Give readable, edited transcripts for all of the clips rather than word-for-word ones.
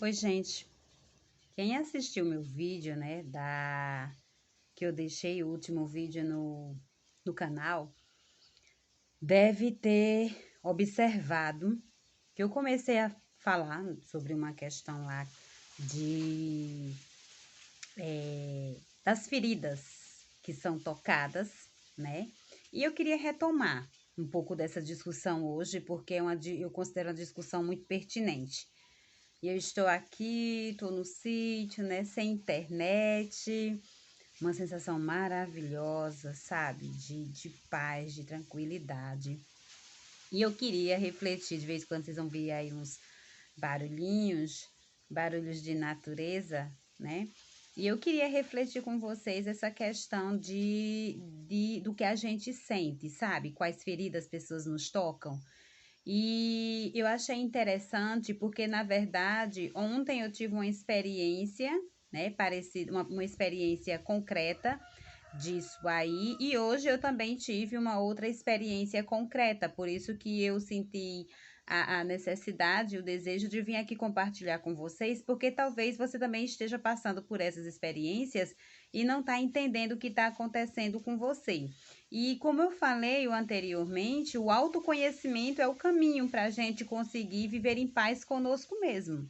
Oi, gente. Quem assistiu meu vídeo, né, que eu deixei o último vídeo no canal, deve ter observado que eu comecei a falar sobre uma questão lá de das feridas que são tocadas, né? E eu queria retomar um pouco dessa discussão hoje, porque eu considero uma discussão muito pertinente. E eu estou aqui, estou no sítio, né, sem internet, uma sensação maravilhosa, sabe, de paz, de tranquilidade. E eu queria refletir, de vez em quando vocês vão ver aí uns barulhos de natureza, né? E eu queria refletir com vocês essa questão do que a gente sente, sabe? Quais feridas as pessoas nos tocam. E eu achei interessante porque, na verdade, ontem eu tive uma experiência, né, parecida, uma experiência concreta disso aí, e hoje eu também tive uma outra experiência concreta, por isso que eu senti a necessidade, o desejo de vir aqui compartilhar com vocês, porque talvez você também esteja passando por essas experiências e não está entendendo o que está acontecendo com você. E como eu falei anteriormente, o autoconhecimento é o caminho para a gente conseguir viver em paz conosco mesmo.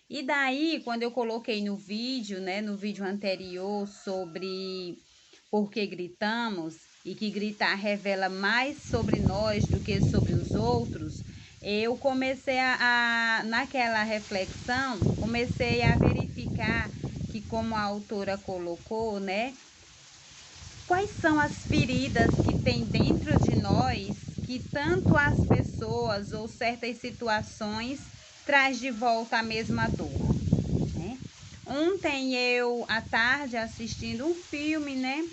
E daí, quando eu coloquei no vídeo, né, no vídeo anterior sobre por que gritamos e que gritar revela mais sobre nós do que sobre os outros, eu comecei naquela reflexão, comecei a verificar que, como a autora colocou, né, quais são as feridas que tem dentro de nós que tanto as pessoas ou certas situações traz de volta a mesma dor, né? Ontem eu, à tarde, assistindo um filme, né?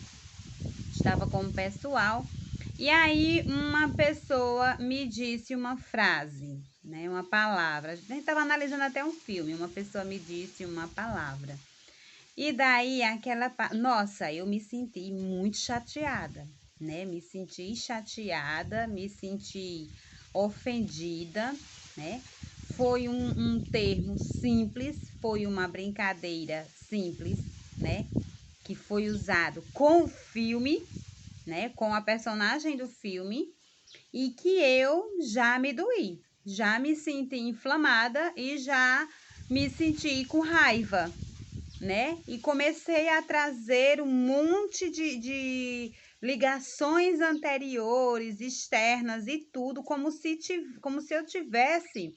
Estava com o pessoal e aí uma pessoa me disse uma frase, né? Uma palavra. A gente estava analisando até um filme, uma pessoa me disse uma palavra. E daí nossa, eu me senti muito chateada, né? Me senti chateada, me senti ofendida, né? Foi um termo simples, foi uma brincadeira simples, né? Que foi usado com o filme, né? Com a personagem do filme e que eu já me doí, já me senti inflamada e já me senti com raiva, né? E comecei a trazer um monte de ligações anteriores, externas e tudo, como se eu tivesse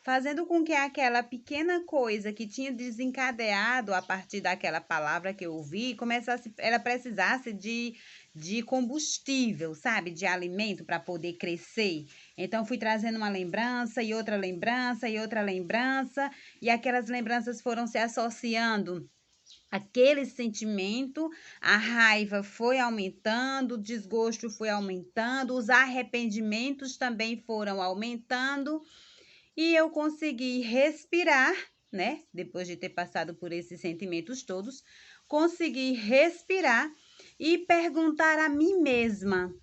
fazendo com que aquela pequena coisa que tinha desencadeado a partir daquela palavra que eu ouvi, ela precisasse de combustível, sabe? De alimento para poder crescer. Então, fui trazendo uma lembrança e outra lembrança e outra lembrança, e aquelas lembranças foram se associando aquele sentimento, a raiva foi aumentando, o desgosto foi aumentando, os arrependimentos também foram aumentando e eu consegui respirar, né? Depois de ter passado por esses sentimentos todos, consegui respirar e perguntar a mim mesma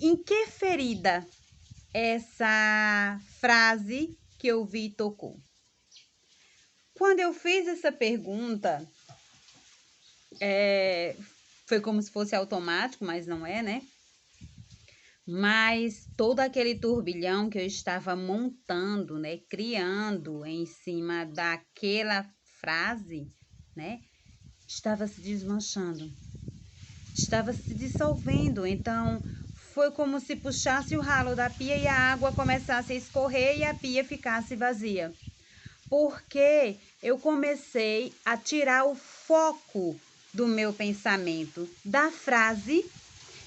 em que ferida essa frase que eu vi tocou. Quando eu fiz essa pergunta, foi como se fosse automático, mas não é, né? Mas todo aquele turbilhão que eu estava montando, né, criando em cima daquela frase, né, estava se desmanchando, estava se dissolvendo. Então, foi como se puxasse o ralo da pia e a água começasse a escorrer e a pia ficasse vazia. Porque eu comecei a tirar o foco do meu pensamento da frase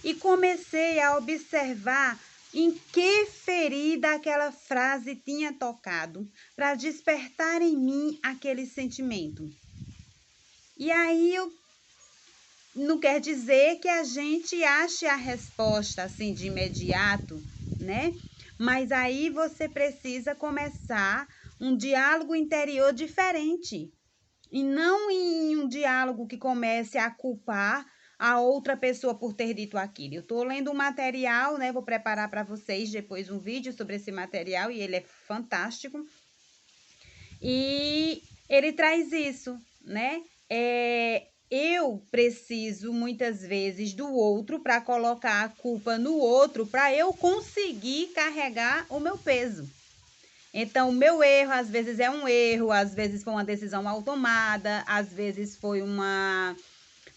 e comecei a observar em que ferida aquela frase tinha tocado para despertar em mim aquele sentimento. E aí não quer dizer que a gente ache a resposta assim de imediato, né? Mas aí você precisa começar um diálogo interior diferente. E não em um diálogo que comece a culpar a outra pessoa por ter dito aquilo. Eu estou lendo um material, né? Vou preparar para vocês depois um vídeo sobre esse material e ele é fantástico. E ele traz isso, né? Eu preciso muitas vezes do outro para colocar a culpa no outro para eu conseguir carregar o meu peso. Então, o meu erro às vezes é um erro, às vezes foi uma decisão mal tomada, às vezes foi uma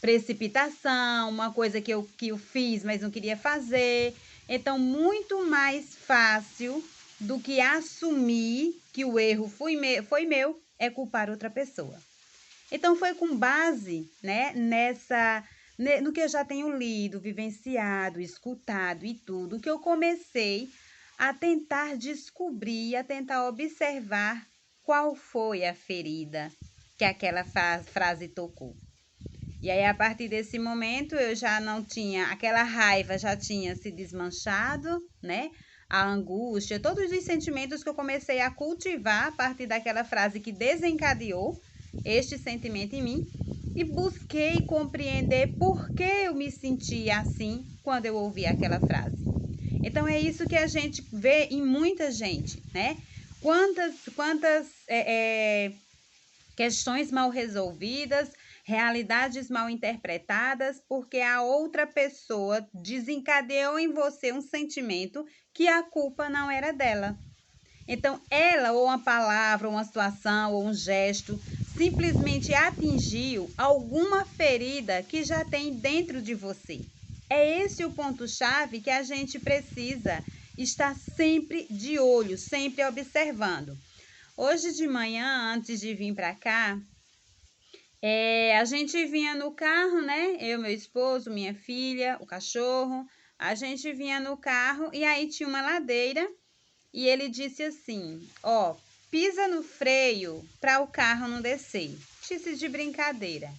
precipitação, uma coisa que eu fiz, mas não queria fazer. Então, muito mais fácil do que assumir que o erro foi meu, é culpar outra pessoa. Então, foi com base, né, no que eu já tenho lido, vivenciado, escutado e tudo, que eu comecei a tentar descobrir, a tentar observar qual foi a ferida que aquela frase tocou. E aí, a partir desse momento, eu já não tinha, aquela raiva já tinha se desmanchado, né? A angústia, todos os sentimentos que eu comecei a cultivar a partir daquela frase que desencadeou este sentimento em mim e busquei compreender por que eu me sentia assim quando eu ouvi aquela frase. Então, é isso que a gente vê em muita gente, né? Quantas questões mal resolvidas, realidades mal interpretadas, porque a outra pessoa desencadeou em você um sentimento que a culpa não era dela. Então, ela, ou uma palavra, ou uma situação, ou um gesto, simplesmente atingiu alguma ferida que já tem dentro de você. É esse o ponto-chave que a gente precisa estar sempre de olho, sempre observando. Hoje de manhã, antes de vir para cá, a gente vinha no carro, né? Eu, meu esposo, minha filha, o cachorro. A gente vinha no carro e aí tinha uma ladeira e ele disse assim: ó, pisa no freio para o carro não descer. Disse de brincadeira.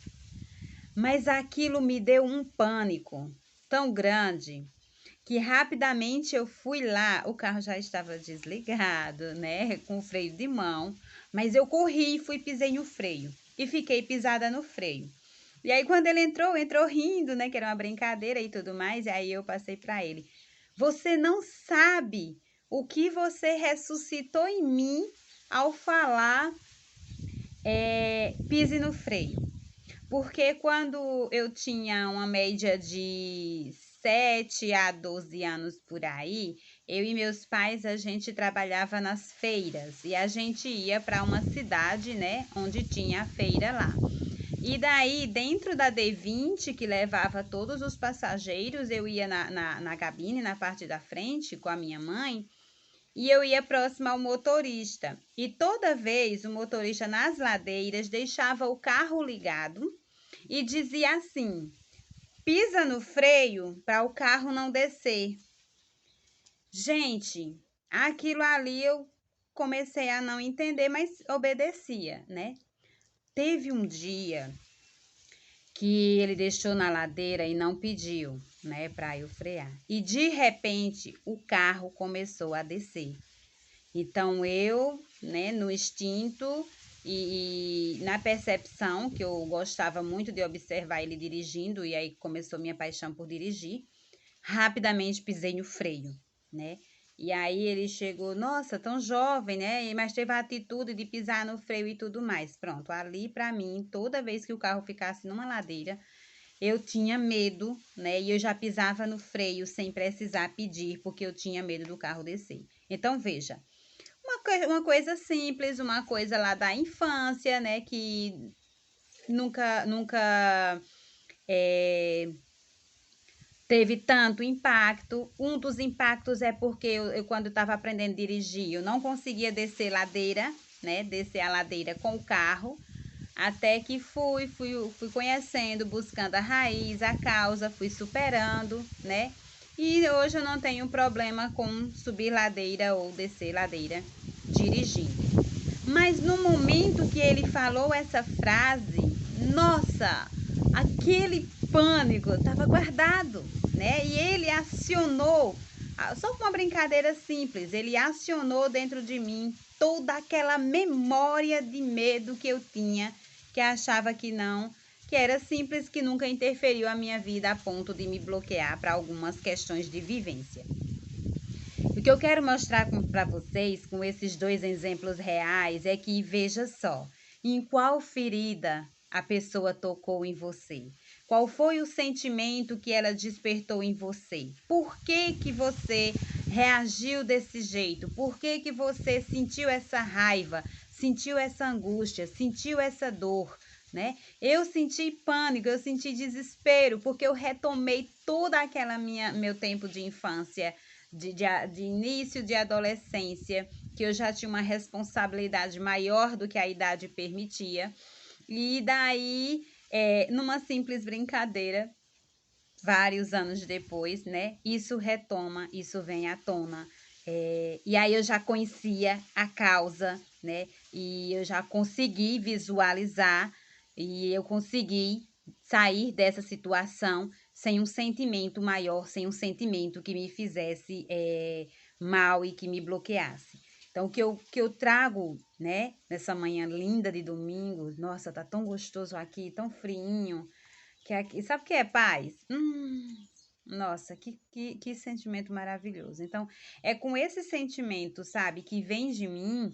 Mas aquilo me deu um pânico tão grande que rapidamente eu fui lá, o carro já estava desligado, né, com o freio de mão, mas eu corri e fui pisei no freio e fiquei pisada no freio. E aí quando ele entrou rindo, né, que era uma brincadeira e tudo mais, e aí eu passei para ele: "Você não sabe o que você ressuscitou em mim ao falar pise no freio". Porque quando eu tinha uma média de 7 a 12 anos por aí, eu e meus pais, a gente trabalhava nas feiras e a gente ia para uma cidade, né, onde tinha a feira lá. E daí, dentro da D20, que levava todos os passageiros, eu ia na cabine, na parte da frente, com a minha mãe, e eu ia próxima ao motorista. E toda vez o motorista nas ladeiras deixava o carro ligado e dizia assim: pisa no freio para o carro não descer. Gente, aquilo ali eu comecei a não entender, mas obedecia, né? Teve um dia que ele deixou na ladeira e não pediu, né, para eu frear. E de repente o carro começou a descer. Então eu, né, no instinto e na percepção, que eu gostava muito de observar ele dirigindo, e aí começou minha paixão por dirigir, rapidamente pisei no freio, né? E aí ele chegou, nossa, tão jovem, né? Mas teve a atitude de pisar no freio e tudo mais. Pronto, ali para mim, toda vez que o carro ficasse numa ladeira, eu tinha medo, né? E eu já pisava no freio sem precisar pedir, porque eu tinha medo do carro descer. Então, veja, uma coisa simples, uma coisa lá da infância, né? Que nunca teve tanto impacto. Um dos impactos é porque eu quando estava aprendendo a dirigir, eu não conseguia descer ladeira, né? Descer a ladeira com o carro. Até que fui conhecendo, buscando a raiz, a causa, fui superando, né? E hoje eu não tenho problema com subir ladeira ou descer ladeira dirigindo. Mas no momento que ele falou essa frase, nossa, aquele pânico estava guardado, né? E ele acionou, só com uma brincadeira simples, ele acionou dentro de mim toda aquela memória de medo que eu tinha, que achava que não, que era simples, que nunca interferiu a minha vida a ponto de me bloquear para algumas questões de vivência. O que eu quero mostrar para vocês com esses dois exemplos reais é que, veja só, em qual ferida a pessoa tocou em você? Qual foi o sentimento que ela despertou em você? Por que que você reagiu desse jeito? Por que que você sentiu essa raiva, sentiu essa angústia, sentiu essa dor, né? Eu senti pânico, eu senti desespero, porque eu retomei toda aquela meu tempo de infância, de início de adolescência, que eu já tinha uma responsabilidade maior do que a idade permitia. E daí, numa simples brincadeira, vários anos depois, né? Isso retoma, isso vem à tona. E aí eu já conhecia a causa, né? E eu já consegui visualizar e eu consegui sair dessa situação sem um sentimento maior, sem um sentimento que me fizesse mal e que me bloqueasse. Então, o que eu trago, né, nessa manhã linda de domingo, nossa, tá tão gostoso aqui, tão friinho, que aqui, sabe o que é paz? Nossa, que sentimento maravilhoso. Então, é com esse sentimento, sabe, que vem de mim,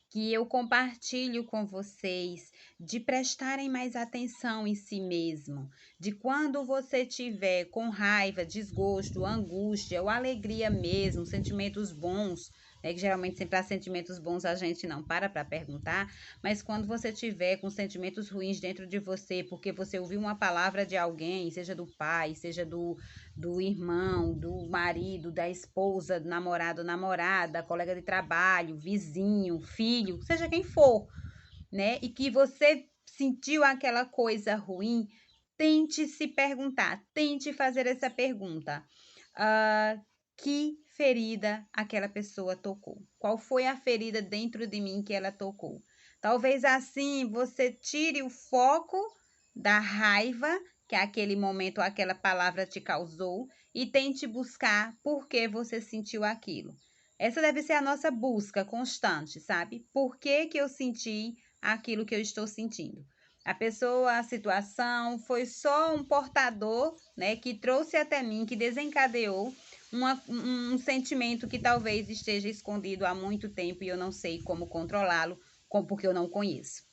que eu compartilho com vocês de prestarem mais atenção em si mesmo, de quando você tiver com raiva, desgosto, angústia ou alegria mesmo, sentimentos bons, que geralmente sempre há sentimentos bons a gente não para perguntar, mas quando você tiver com sentimentos ruins dentro de você, porque você ouviu uma palavra de alguém, seja do pai, seja do irmão, do marido, da esposa, do namorado, namorada, colega de trabalho, vizinho, filho, seja quem for, né? E que você sentiu aquela coisa ruim, tente se perguntar, tente fazer essa pergunta. Que ferida aquela pessoa tocou? Qual foi a ferida dentro de mim que ela tocou? Talvez assim você tire o foco da raiva que aquele momento, aquela palavra te causou e tente buscar por que você sentiu aquilo. Essa deve ser a nossa busca constante, sabe? Por que que eu senti aquilo que eu estou sentindo? A pessoa, a situação foi só um portador, né, que trouxe até mim, que desencadeou um sentimento que talvez esteja escondido há muito tempo e eu não sei como controlá-lo, porque eu não conheço.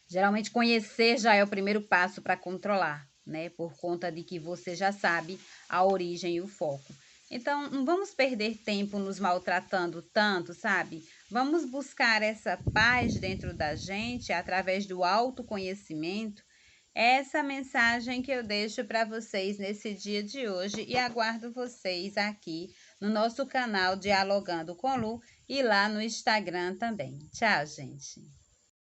Geralmente conhecer já é o primeiro passo para controlar, né? Por conta de que você já sabe a origem e o foco. Então, não vamos perder tempo nos maltratando tanto, sabe? Vamos buscar essa paz dentro da gente através do autoconhecimento. Essa mensagem que eu deixo para vocês nesse dia de hoje e aguardo vocês aqui no nosso canal Dialogando com Lu e lá no Instagram também. Tchau, gente!